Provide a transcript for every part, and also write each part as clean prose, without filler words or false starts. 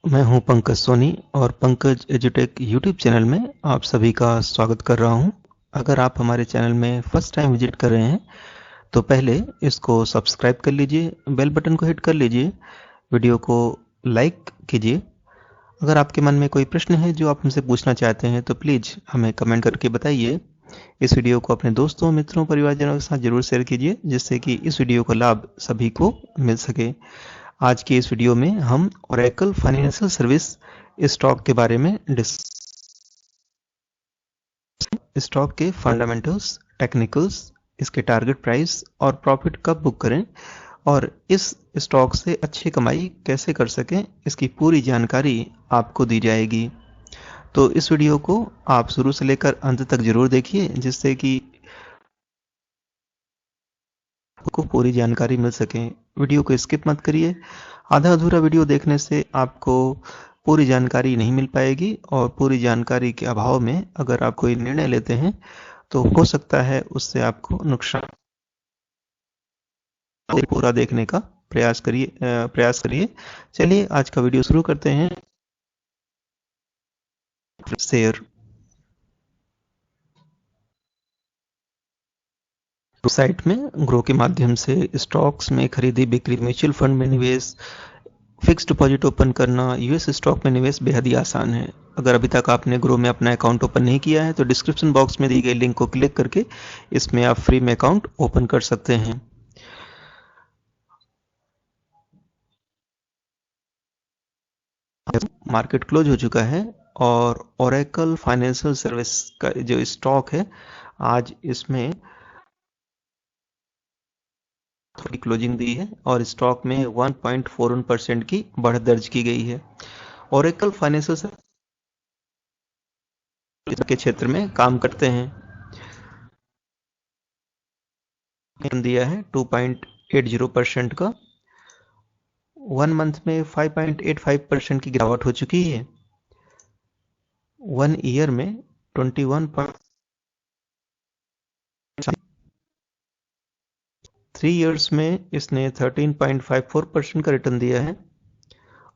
मैं हूं पंकज सोनी और पंकज एजुटेक यूट्यूब चैनल में आप सभी का स्वागत कर रहा हूं। अगर आप हमारे चैनल में फर्स्ट टाइम विजिट कर रहे हैं तो पहले इसको सब्सक्राइब कर लीजिए, बेल बटन को हिट कर लीजिए, वीडियो को लाइक कीजिए। अगर आपके मन में कोई प्रश्न है जो आप हमसे पूछना चाहते हैं तो प्लीज़ हमें कमेंट करके बताइए। इस वीडियो को अपने दोस्तों, मित्रों, परिवारजनों के साथ जरूर शेयर कीजिए जिससे कि इस वीडियो का लाभ सभी को मिल सके। आज की इस वीडियो में हम ओरेकल फाइनेंशियल सर्विस स्टॉक के बारे में स्टॉक के फंडामेंटल्स, टेक्निकल्स, इसके टारगेट प्राइस और प्रॉफिट कब बुक करें और इस स्टॉक से अच्छी कमाई कैसे कर सकें, इसकी पूरी जानकारी आपको दी जाएगी। तो इस वीडियो को आप शुरू से लेकर अंत तक जरूर देखिए जिससे कि आपको पूरी जानकारी मिल सके। वीडियो को स्किप मत करिए। आधा अधूरा वीडियो देखने से आपको पूरी जानकारी नहीं मिल पाएगी और पूरी जानकारी के अभाव में अगर आप कोई निर्णय लेते हैं तो हो सकता है उससे आपको नुकसान। पूरा देखने का प्रयास करिए। चलिए आज का वीडियो शुरू करते हैं। शेयर साइट में ग्रो के माध्यम से स्टॉक्स में खरीदी बिक्री, म्यूचुअल फंड में निवेश, फिक्स डिपॉजिट ओपन करना, यूएस स्टॉक में निवेश बेहद ही आसान है। अगर अभी तक आपने ग्रो में अपना अकाउंट ओपन नहीं किया है तो डिस्क्रिप्शन बॉक्स में दी गई लिंक को क्लिक करके इसमें आप फ्री में अकाउंट ओपन कर सकते हैं। मार्केट क्लोज हो चुका है और ओरेकल फाइनेंशियल सर्विस का जो स्टॉक है आज इसमें थोड़ी क्लोजिंग दी है और स्टॉक में 1.41% की बढ़त दर्ज की गई है। ओरेकल फाइनेंशियल सर्विस के क्षेत्र में काम करते हैं। दिया है 2.80% का। 1 मंथ में 5.85% की गिरावट हो चुकी है। 1 ईयर में 3 इयर्स में इसने 13.54% का रिटर्न दिया है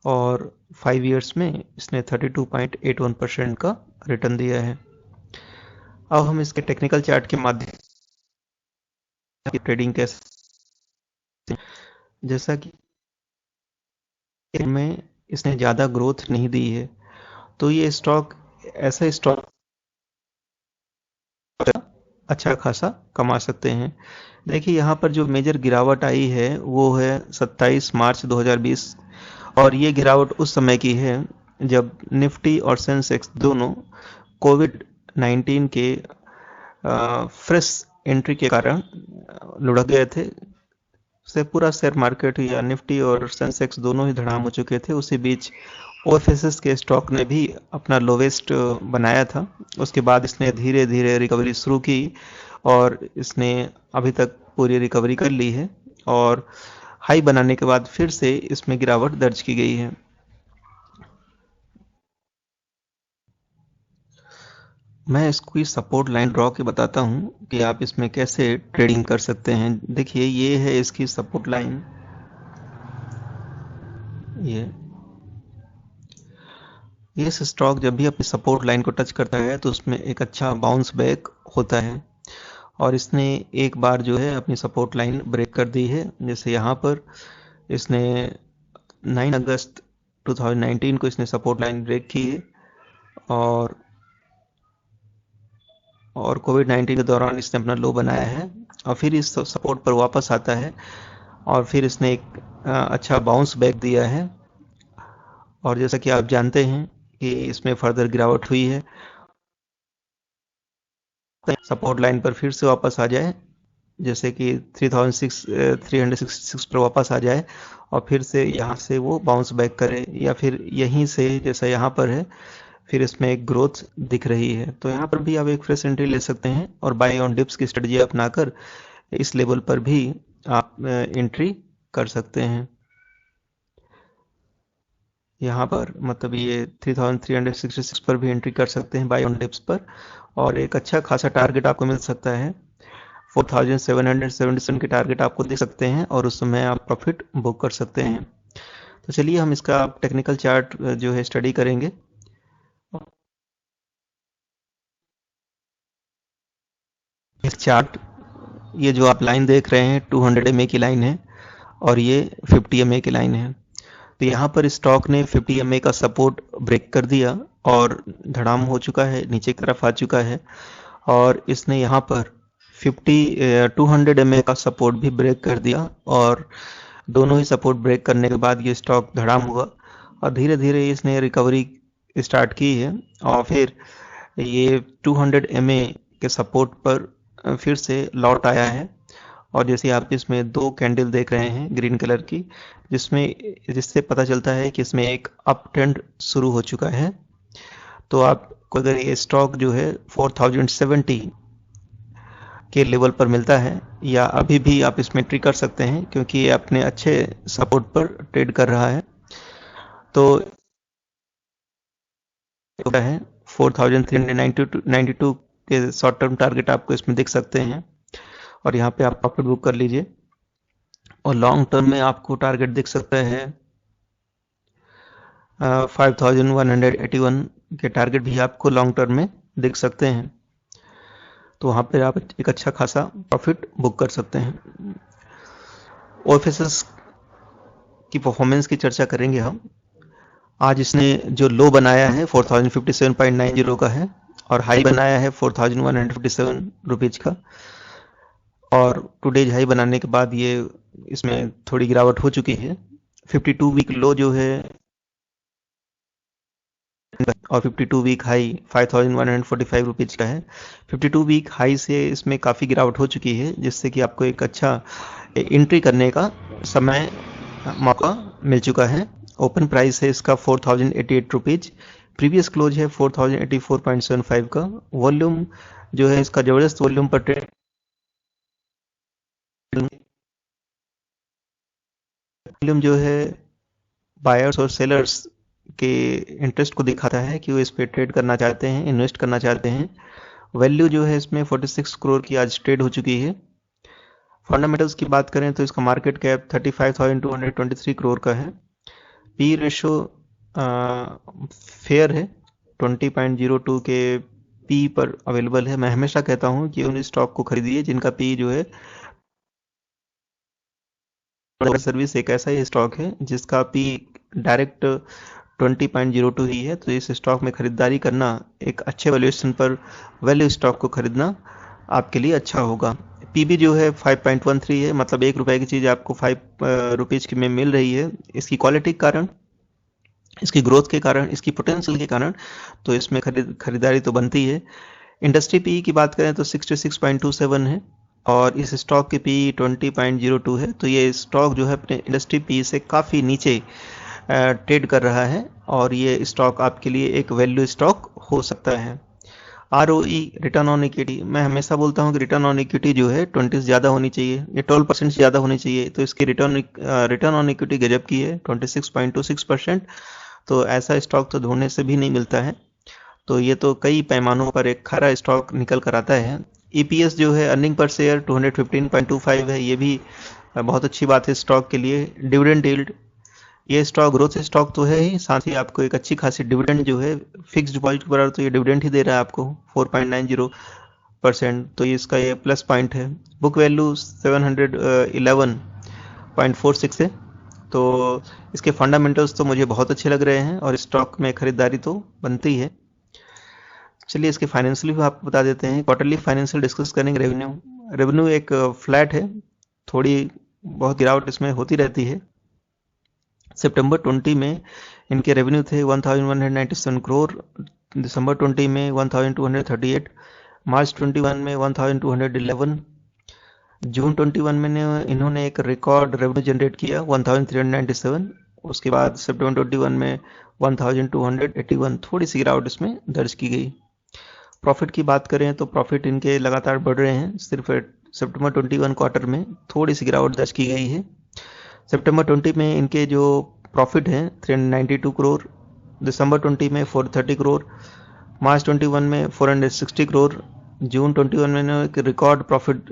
और 5 इयर्स में इसने 32.81% का रिटर्न दिया है। अब हम इसके टेक्निकल चार्ट के माध्यम से ट्रेडिंग कैसे, जैसा कि में इसने ज़्यादा ग्रोथ नहीं दी है तो ये स्टॉक ऐसा स्टॉक अच्छा खासा कमा सकते हैं। देखिए यहाँ पर जो मेजर गिरावट आई है वो है 27 मार्च 2020 और ये गिरावट उस समय की है जब निफ्टी और सेंसेक्स दोनों कोविड 19 के फ्रेश एंट्री के कारण लुढ़क गए थे। से पूरा शेयर मार्केट या निफ्टी और सेंसेक्स दोनों ही धड़ाम हो चुके थे। उसी बीच ओएफएसएस के स्टॉक ने भी अपना लोवेस्ट बनाया था। उसके बाद इसने धीरे धीरे रिकवरी शुरू की और इसने अभी तक पूरी रिकवरी कर ली है और हाई बनाने के बाद फिर से इसमें गिरावट दर्ज की गई है। मैं इसकी सपोर्ट लाइन ड्रॉ के बताता हूँ कि आप इसमें कैसे ट्रेडिंग कर सकते हैं। देखिए ये है इसकी सपोर्ट लाइन। ये स्टॉक जब भी अपनी सपोर्ट लाइन को टच करता है तो उसमें एक अच्छा बाउंस बैक होता है और इसने एक बार जो है अपनी सपोर्ट लाइन ब्रेक कर दी है। जैसे यहाँ पर इसने 9 अगस्त 2019 को इसने सपोर्ट लाइन ब्रेक की है और कोविड 19 के दौरान इसने अपना लो बनाया है और फिर इस सपोर्ट पर वापस आता है और फिर इसने एक अच्छा बाउंस बैक दिया है और जैसा कि आप जानते हैं कि इसमें फर्दर गिरावट हुई है। सपोर्ट लाइन पर फिर से वापस आ जाए, जैसे कि 366 पर वापस आ जाए और फिर से यहाँ से वो बाउंस बैक करे या फिर यहीं से जैसा यहाँ पर है फिर इसमें एक ग्रोथ दिख रही है तो यहाँ पर भी आप एक फ्रेश एंट्री ले सकते हैं और बाय ऑन डिप्स की स्ट्रेटजी अपनाकर इस लेवल पर भी आप एंट्री कर सकते हैं। यहाँ पर मतलब ये 3366 पर भी एंट्री कर सकते हैं बाय ऑन डिप्स पर और एक अच्छा खासा टारगेट आपको मिल सकता है। 4777 के टारगेट आपको दे सकते हैं और उस समय आप प्रॉफिट बुक कर सकते हैं। तो चलिए हम इसका टेक्निकल चार्ट जो है स्टडी करेंगे। इस चार्ट, ये जो आप लाइन देख रहे हैं 200 MA की लाइन है और ये 50 MA की लाइन है। तो यहाँ पर स्टॉक ने 50 MA का सपोर्ट ब्रेक कर दिया और धड़ाम हो चुका है, नीचे की तरफ आ चुका है और इसने यहाँ पर 200 MA का सपोर्ट भी ब्रेक कर दिया और दोनों ही सपोर्ट ब्रेक करने के बाद ये स्टॉक धड़ाम हुआ और धीरे धीरे इसने रिकवरी स्टार्ट की है और फिर ये 200 MA के सपोर्ट पर फिर से लौट आया है और जैसे आप इसमें दो कैंडल देख रहे हैं ग्रीन कलर की, जिससे पता चलता है कि इसमें एक अप ट्रेंड शुरू हो चुका है। तो आपको अगर ये स्टॉक जो है 4070 के लेवल पर मिलता है या अभी भी आप इसमें एंट्री कर सकते हैं क्योंकि ये अपने अच्छे सपोर्ट पर ट्रेड कर रहा है। तो है 4392 के शॉर्ट टर्म टारगेट आपको इसमें दिख सकते हैं और यहाँ पे आप प्रॉफिट बुक कर लीजिए और लॉन्ग टर्म में आपको टारगेट दिख सकता है 5181 के टारगेट भी आपको लॉन्ग टर्म में दिख सकते हैं। तो वहाँ पर आप एक अच्छा खासा प्रॉफिट बुक कर सकते हैं। ओएफएसएस की परफॉर्मेंस की चर्चा करेंगे हम। आज इसने जो लो बनाया है 4057.90 का है और हाई बनाया है 4157 रुपीज का और टुडेज हाई बनाने के बाद ये इसमें थोड़ी गिरावट हो चुकी है। 52 वीक लो जो है और 52 वीक हाई 5145 रुपीज का है। 52 वीक हाई से इसमें काफ़ी गिरावट हो चुकी है जिससे कि आपको एक अच्छा एंट्री करने का समय मौका मिल चुका है। ओपन प्राइस है इसका 4088 रुपीज, प्रीवियस क्लोज है 4084.75 का। वॉल्यूम जो है इसका जबरदस्त वॉल्यूम पर ट्रेड वॉल्यूम जो है बायर्स और सेलर्स के इंटरेस्ट को दिखाता है कि वो इस पे ट्रेड करना चाहते हैं, इन्वेस्ट करना चाहते हैं। वैल्यू जो है इसमें 46 करोड़ की आज ट्रेड हो चुकी है। फंडामेंटल्स की बात करें तो इसका मार्केट कैप 35,223 करोड़ का है। पी रेशो फेयर है, 20.02 के पी पर अवेलेबल है। मैं हमेशा कहता हूं कि उन स्टॉक को खरीदिए जिनका पी जो है, सर्विस एक ऐसा ही स्टॉक है जिसका पी डायरेक्ट 20.02 ही है। तो इस स्टॉक में खरीदारी करना, एक अच्छे वैल्यूएशन पर वैल्यू स्टॉक को खरीदना आपके लिए अच्छा होगा। पीबी जो है 5.13 है, मतलब 1 रुपए की चीज़ आपको 5 रुपीज़ की में मिल रही है। इसकी क्वालिटी के कारण, इसकी ग्रोथ के कारण, इसकी पोटेंशियल के कारण तो इसमें खरीदारी तो बनती है। इंडस्ट्री पी की बात करें तो 66.27 है और इस स्टॉक की पी 20.02 है। तो ये स्टॉक जो है अपने इंडस्ट्री पी से काफ़ी नीचे ट्रेड कर रहा है और ये स्टॉक आपके लिए एक वैल्यू स्टॉक हो सकता है। ROE, रिटर्न ऑन इक्विटी, मैं हमेशा बोलता हूँ कि रिटर्न ऑन इक्विटी जो है 20 से ज़्यादा होनी चाहिए, ये 12% से ज़्यादा होनी चाहिए। तो इसकी रिटर्न ऑन इक्विटी गजब की है, 26.26%। तो ऐसा स्टॉक तो ढूंढने से भी नहीं मिलता है। तो ये तो कई पैमानों पर एक खरा स्टॉक निकल कर आता है। EPS जो है, अर्निंग पर शेयर 215.25 है, ये भी बहुत अच्छी बात है स्टॉक के लिए। डिविडेंड यील्ड, ये स्टॉक ग्रोथ स्टॉक तो है ही, साथ ही आपको एक अच्छी खासी डिविडेंड जो है फिक्स डिपॉजिट पर तो ये डिविडेंड ही दे रहा है आपको 4.90%। तो इसका ये प्लस पॉइंट है। बुक वैल्यू 711.46 है। तो इसके फंडामेंटल्स तो मुझे बहुत अच्छे लग रहे हैं और स्टॉक में खरीदारी तो बनती है। चलिए इसके फाइनेंशियल भी आपको बता देते हैं। क्वार्टरली फाइनेंशियल डिस्कस करेंगे। रेवेन्यू एक फ्लैट है, थोड़ी बहुत गिरावट इसमें होती रहती है। सितंबर 20 में इनके रेवेन्यू थे 1197 करोड़, दिसंबर 20 में 1238, मार्च 21 में 1211, जून 21 में इन्होंने एक रिकॉर्ड रेवेन्यू जनरेट किया 1397। उसके बाद सितंबर 21 में 1281, थोड़ी सी गिरावट इसमें दर्ज की गई। प्रॉफिट की बात करें तो प्रॉफिट इनके लगातार बढ़ रहे हैं, सिर्फ सितंबर 21 क्वार्टर में थोड़ी सी गिरावट दर्ज की गई है। सितंबर 20 में इनके जो प्रॉफिट हैं 392 करोड़, दिसंबर 20 में 430 करोड़, मार्च 21 में 460 करोड़, जून 21 में एक रिकॉर्ड प्रॉफिट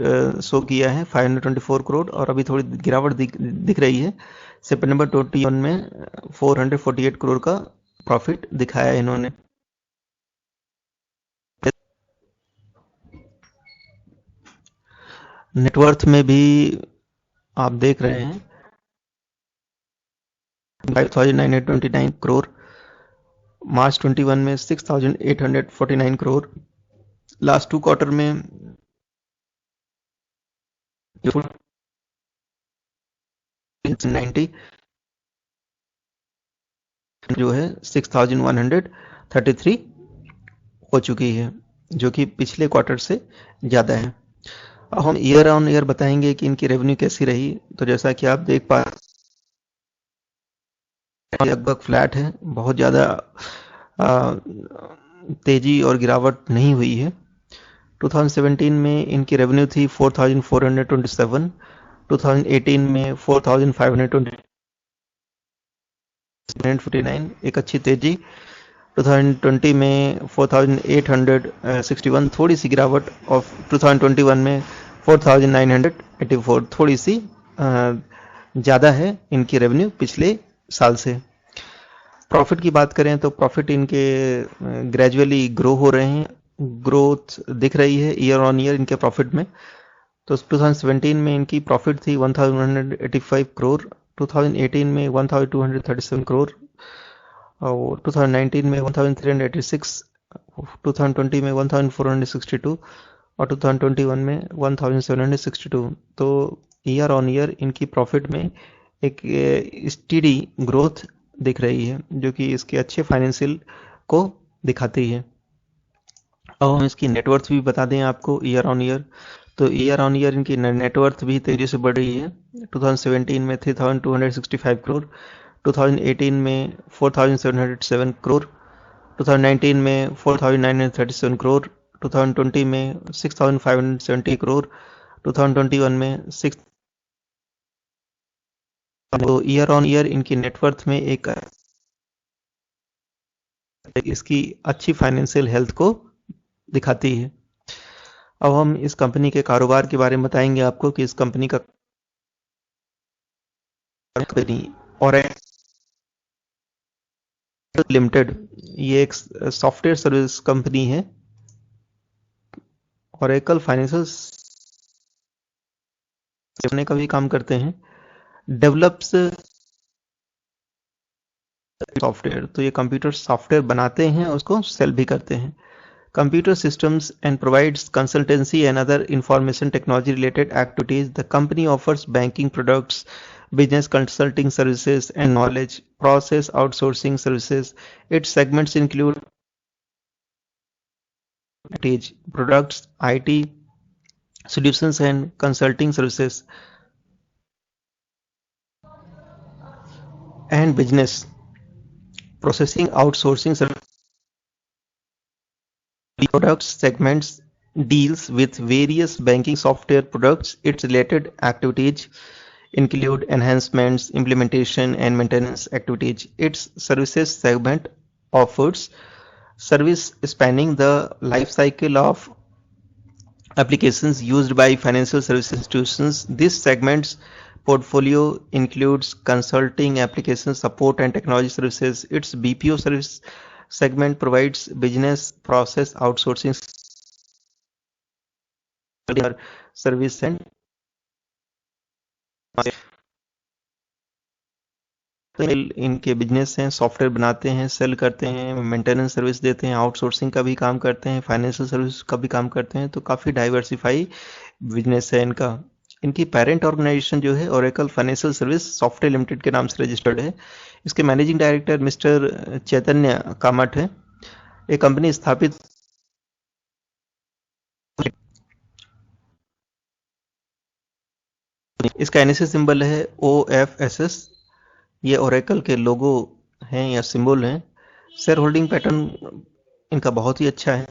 शो किया है 524 करोड़ और अभी थोड़ी गिरावट दिख रही है सितंबर 21 में 448 करोड़ का प्रॉफिट दिखाया इन्होंने। नेटवर्थ में भी आप देख रहे हैं 5,929 करोड़, मार्च 21 में 6,849 करोड़, लास्ट 2 क्वार्टर में 90 जो है 6,133 हो चुकी है, जो कि पिछले क्वार्टर से ज़्यादा है। अब हम ईयर ऑन ईयर बताएंगे कि इनकी रेवेन्यू कैसी रही। तो जैसा कि आप देख पा लगभग फ्लैट है, बहुत ज़्यादा तेजी और गिरावट नहीं हुई है। 2017 में इनकी रेवेन्यू थी 4,427, 2018 में 4,529, एक अच्छी तेजी। 2020 में 4,861, थोड़ी सी गिरावट, और 2021 में 4,984, थोड़ी सी ज़्यादा है इनकी रेवेन्यू पिछले साल से। प्रॉफिट की बात करें तो प्रॉफिट इनके ग्रेजुअली ग्रो हो रहे हैं, ग्रोथ दिख रही है ईयर ऑन ईयर इनके प्रॉफिट में। तो 2017 में इनकी प्रॉफिट थी 1,185 करोड़, 2018 में 1,237 करोड़, और 2019 में 1,386, 2020 में 1,462 और 2021 में 1,762। तो ईयर ऑन ईयर इनकी प्रॉफिट में एक स्टीडी ग्रोथ दिख रही है, जो कि इसके अच्छे फाइनेंशियल को दिखाती है। अब हम इसकी नेटवर्थ भी बता दें आपको ईयर ऑन ईयर। तो ईयर ऑन ईयर इनकी नेटवर्थ भी तेजी से बढ़ रही है। 2017 में 3,265 करोड़, 2018 में 4,707 करोड़, 2019 में 4,937 करोड़, 2020 में 6,570 करोड़, 2021 में 6। तो ईयर ऑन ईयर इनकी नेटवर्थ में एक इसकी अच्छी फाइनेंशियल हेल्थ को दिखाती है। अब हम इस कंपनी के कारोबार के बारे में बताएंगे आपको कि इस कंपनी का कंपनी और लिमिटेड, ये एक सॉफ्टवेयर सर्विस कंपनी है। ओरेकल फाइनेंशियल का भी काम करते हैं, डेवलप्स सॉफ्टवेयर। तो ये कंप्यूटर सॉफ्टवेयर बनाते हैं, उसको सेल भी करते हैं। Computer systems and provides consultancy and other information technology related activities. The company offers banking products, business consulting services, and knowledge process outsourcing services. Its segments include products, IT solutions, and consulting services, and business processing outsourcing services. Products segments deals with various banking software products. Its related activities include enhancements, implementation, and maintenance activities. Its services segment offers service spanning the life cycle of applications used by financial service institutions. This segment's portfolio includes consulting, application support, and technology services. Its BPO service segment provides business process outsourcing service and इनके business हैं, software बनाते हैं, cell करते हैं, maintenance service देते हैं, outsourcing का भी काम करते हैं, फाइनेंशियल सर्विस का भी काम करते हैं। तो काफ़ी डाइवर्सिफाई बिजनेस है इनका। इनकी पेरेंट ऑर्गेनाइजेशन जो है Oracle financial service software limited के नाम से रजिस्टर्ड है। इसके मैनेजिंग डायरेक्टर मिस्टर चैतन्य कामत है। ये कंपनी स्थापित इसका एनएससी सिंबल है OFSS। ये ओरेकल के लोगो हैं या सिंबल हैं। शेयर होल्डिंग पैटर्न इनका बहुत ही अच्छा है,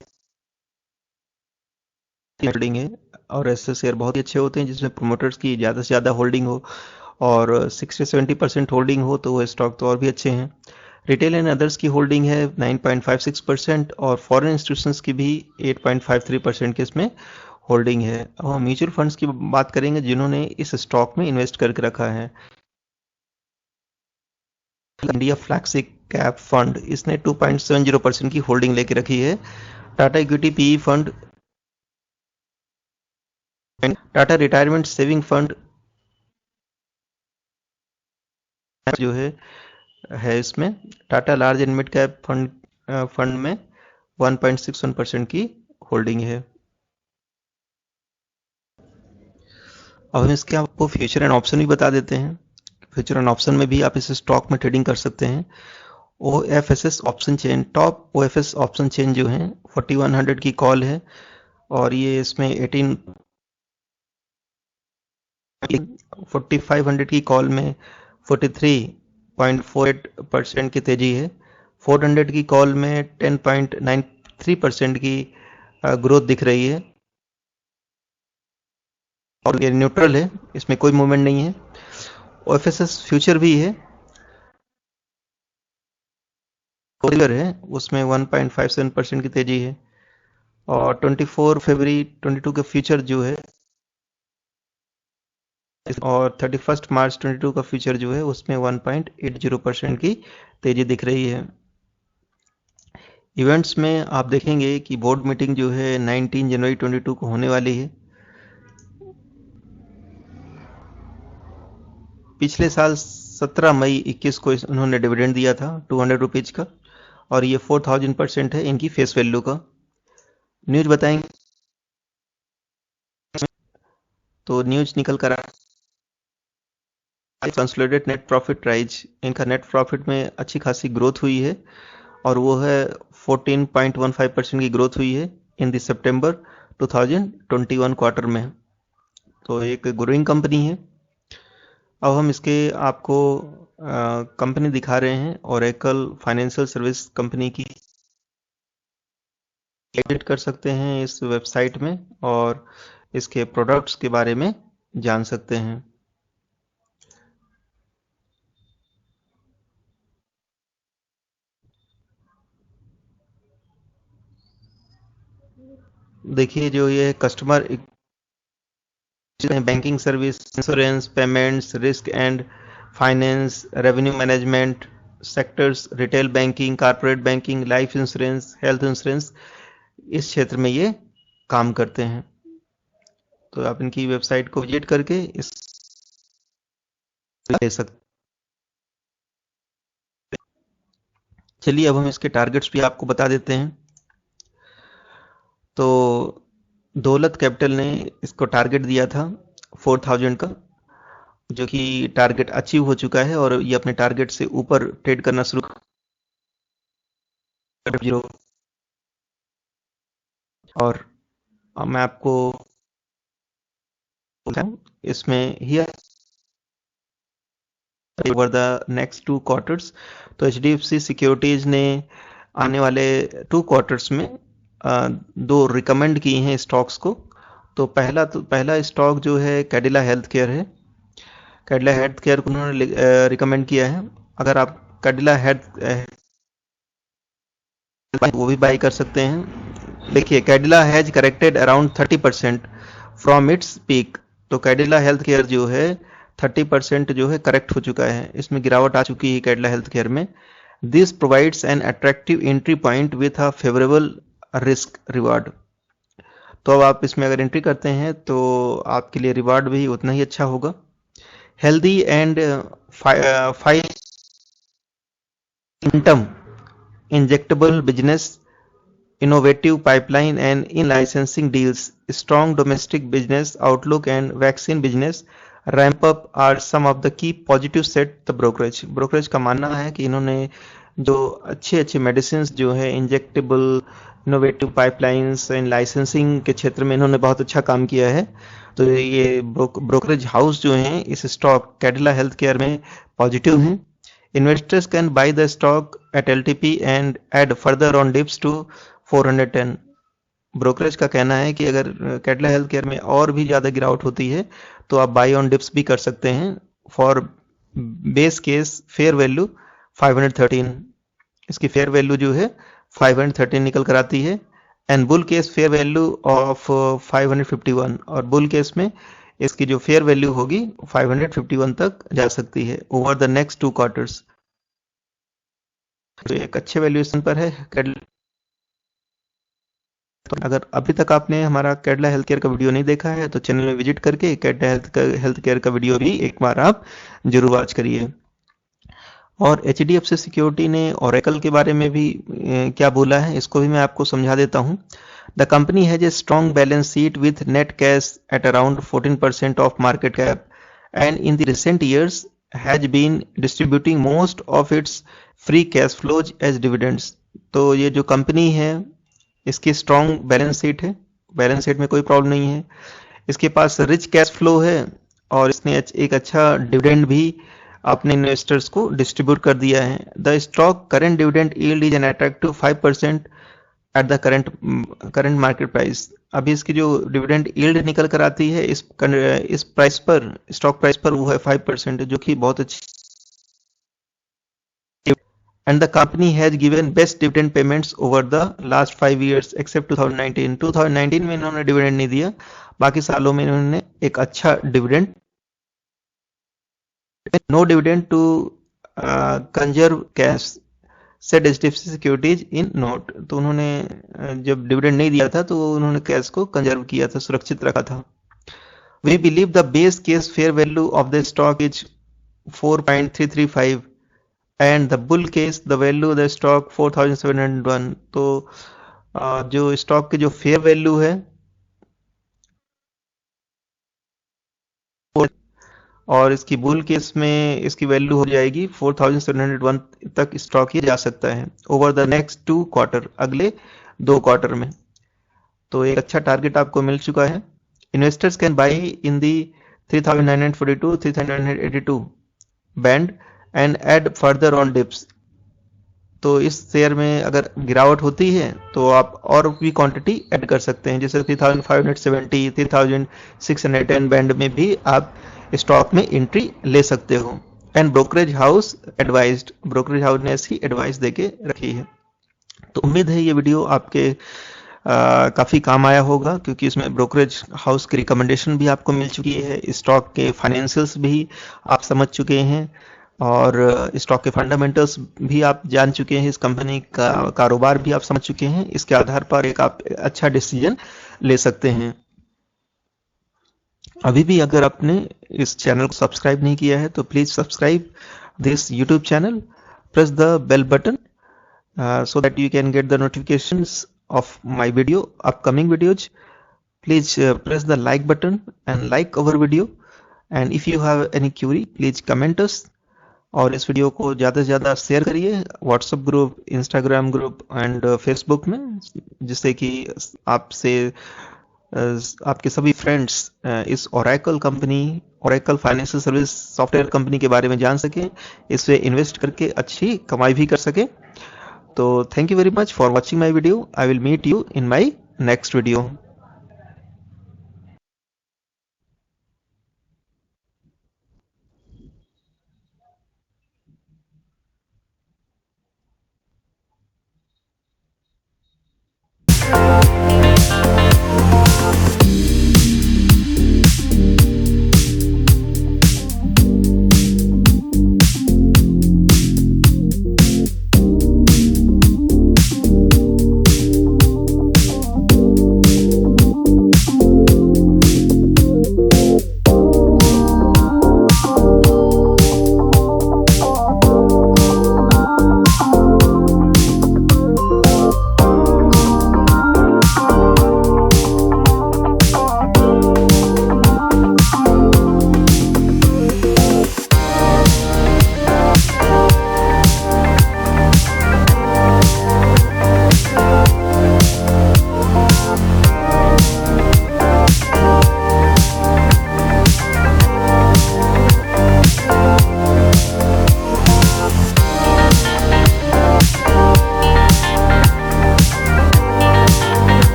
होल्डिंग है, और ऐसे शेयर बहुत ही अच्छे होते हैं जिसमें प्रोमोटर्स की ज़्यादा से ज़्यादा होल्डिंग हो, और 60-70% होल्डिंग हो तो वो स्टॉक तो और भी अच्छे हैं। रिटेल एंड अदर्स की होल्डिंग है 9.56% और फॉरेन इंस्टीट्यूशंस की भी 8.53% के इसमें होल्डिंग है। अब हम म्यूचुअल फंड्स की बात करेंगे जिन्होंने इस स्टॉक में इन्वेस्ट करके रखा है। इंडिया फ्लैक्सी कैप फंड, इसने 2.70% की होल्डिंग लेके रखी है। Tata equity PE fund, Tata retirement saving fund जो है इसमें Tata large and mid cap fund में 1.61% की होल्डिंग है। अब हम इसके आपको फ्यूचर एंड ऑप्शन भी बता देते हैं। फ्यूचर एंड ऑप्शन में भी आप इस स्टॉक में ट्रेडिंग कर सकते हैं। OFSS option chain, top OFS option chain जो है 4100 की कॉल है और ये इसमें 4500 की कॉल में 43.48% की तेजी है। 400 की कॉल में 10.93% की ग्रोथ दिख रही है और ये न्यूट्रल है, इसमें कोई मूवमेंट नहीं है। OFSS फ्यूचर भी है उसमें 1.57% की तेजी है और 24 फरवरी 22 का फ्यूचर जो है और 31 मार्च 22 का फ्यूचर जो है उसमें 1.80% की तेजी दिख रही है। इवेंट्स में आप देखेंगे कि बोर्ड मीटिंग जो है 19 जनवरी 22 को होने वाली है। पिछले साल 17 मई 21 को उन्होंने डिविडेंड दिया था 200 रुपीज का और ये 4000% है इनकी फेस वैल्यू का। न्यूज बताएंगे तो न्यूज निकल कर कंसोलिडेटेड नेट प्रॉफिट राइज, इनका नेट प्रॉफिट में अच्छी खासी ग्रोथ हुई है और वो है 14.15% की ग्रोथ हुई है इन द सितंबर 2021 क्वार्टर में। तो एक ग्रोइंग कंपनी है। अब हम इसके आपको कंपनी दिखा रहे हैं, ओरेकल फाइनेंशियल सर्विस कंपनी की विजिट कर सकते हैं इस वेबसाइट में और इसके प्रोडक्ट्स के बारे में जान सकते हैं। देखिए जो ये customer banking service, insurance, payments, risk and finance, revenue management sectors, retail banking, corporate banking, life insurance, health insurance, इस क्षेत्र में ये काम करते हैं। तो आप इनकी वेबसाइट को विजिट करके इस ले सकते। चलिए अब हम इसके टारगेट्स भी आपको बता देते हैं। तो दौलत कैपिटल ने इसको टारगेट दिया था 4000 का, जो कि टारगेट अचीव हो चुका है और ये अपने टारगेट से ऊपर ट्रेड करना शुरू कर। और मैं आपको इसमें ही ओवर द नेक्स्ट 2 क्वार्टर्स, तो HDFC सिक्योरिटीज ने आने वाले 2 क्वार्टर्स में दो रिकमेंड किए हैं स्टॉक्स को। तो पहला स्टॉक जो है कैडिला हेल्थ केयर है। कैडिला हेल्थ केयर को उन्होंने रिकमेंड किया है। अगर आप कैडिला हेल्थ वो भी बाई कर सकते हैं। देखिए Cadila has corrected around 30% from its peak. तो कैडिला हेल्थ केयर जो है 30% जो है करेक्ट हो चुका है, इसमें गिरावट आ चुकी है कैडिला हेल्थ केयर में। This provides an attractive entry point with a favourable risk reward. तो अब आप इसमें अगर एंट्री करते हैं तो आपके लिए रिवार्ड भी उतना ही अच्छा होगा। हेल्दी एंड फाइव इंटम injectable business, innovative pipeline and in-licensing deals, strong domestic business outlook and vaccine business ramp up are some of the key positive set the brokerage। Brokerage का मानना है कि इन्होंने जो अच्छे मेडिसिन जो है injectable, innovative pipelines and licensing के क्षेत्र में इन्होंने बहुत अच्छा काम किया है। तो ये ब्रोकरेज हाउस जो है इस स्टॉक कैडिला हेल्थ केयर में पॉजिटिव हैं। Investors can buy the stock at LTP and add further on dips to 410। Brokerage का कहना है कि अगर कैडिला हेल्थ केयर में और भी ज़्यादा गिरावट होती है तो आप बाई ऑन डिप्स भी कर सकते हैं। For base case fair value 513, इसकी फेयर वैल्यू जो है 513 निकल कर आती है and bull case fair value of 551, और बुल केस में इसकी जो फेयर वैल्यू होगी 551 तक जा सकती है ओवर द नेक्स्ट 2 क्वार्टर्स। तो एक अच्छे वैल्यूएशन पर है कैडला। तो अगर अभी तक आपने हमारा कैडला हेल्थ केयर का वीडियो नहीं देखा है तो चैनल में विजिट करके कैडला हेल्थ केयर का वीडियो भी एक बार आप जरूर वॉच करिए। और HDFC सिक्योरिटी ने ओरेकल के बारे में भी क्या बोला है, इसको भी मैं आपको समझा देता हूँ। The company has a strong balance sheet with net cash at around 14% of market cap and in the recent years has been distributing most of its free cash flows as dividends. तो ये जो company है इसकी strong balance sheet है, balance sheet में कोई problem नहीं है, इसके पास रिच कैश फ्लो है और इसने एक अच्छा डिविडेंड भी अपने इन्वेस्टर्स को डिस्ट्रीब्यूट कर दिया है। The stock current dividend yield is an attractive 5% at the current market price. अभी इसकी जो डिविडेंड यील्ड निकल कर आती है इस प्राइस पर, स्टॉक प्राइस पर, वो है 5%, जो कि बहुत अच्छी। And the company has given best dividend payments over the last 5 years except 2019। 2019 में इन्होंने डिविडेंड नहीं दिया, बाकी सालों में इन्होंने एक अच्छा dividend. No dividend to conserve cash said HDFC securities in note. तो उन्होंने जब डिविडेंड नहीं दिया था तो उन्होंने कैश को कंजर्व किया था, सुरक्षित रखा था। We believe the base case fair value of the stock is 4.335 and the bull case the value of the stock 4701। तो जो स्टॉक की जो फेयर वैल्यू है और इसकी बुल केस में इसकी वैल्यू हो जाएगी 4701 तक स्टॉक ये जा सकता है ओवर द नेक्स्ट 2 क्वार्टर, अगले 2 क्वार्टर में। तो एक अच्छा टारगेट आपको मिल चुका है। Investors can buy in the 3942 3982 band and add further on dips. तो इस शेयर में अगर गिरावट होती है तो आप और भी क्वांटिटी ऐड कर सकते हैं, जैसे 3570 3610 बैंड में भी आप स्टॉक में एंट्री ले सकते हो। And brokerage house advised, brokerage house ने ऐसी एडवाइस देके रखी है। तो उम्मीद है ये वीडियो आपके काफ़ी काम आया होगा, क्योंकि इसमें ब्रोकरेज हाउस की रिकमेंडेशन भी आपको मिल चुकी है, स्टॉक के फाइनेंशियल्स भी आप समझ चुके हैं और स्टॉक के फंडामेंटल्स भी आप जान चुके हैं, इस कंपनी का कारोबार भी आप समझ चुके हैं। इसके आधार पर एक आप अच्छा डिसीजन ले सकते हैं। अभी भी अगर आपने इस चैनल को सब्सक्राइब नहीं किया है तो please subscribe this YouTube channel, press the bell button so that you can get the notifications of my video, upcoming videos. Please press the like button and like our video, and if you have any query please comment us। और इस video को ज़्यादा से ज़्यादा share करिए WhatsApp group, Instagram group and Facebook में, जिससे कि आपसे आपके सभी फ्रेंड्स इस Oracle company, Oracle financial service software company के बारे में जान सकें, इससे इन्वेस्ट करके अच्छी कमाई भी कर सकें। तो thank you very much for watching my video. I will meet you in my next video.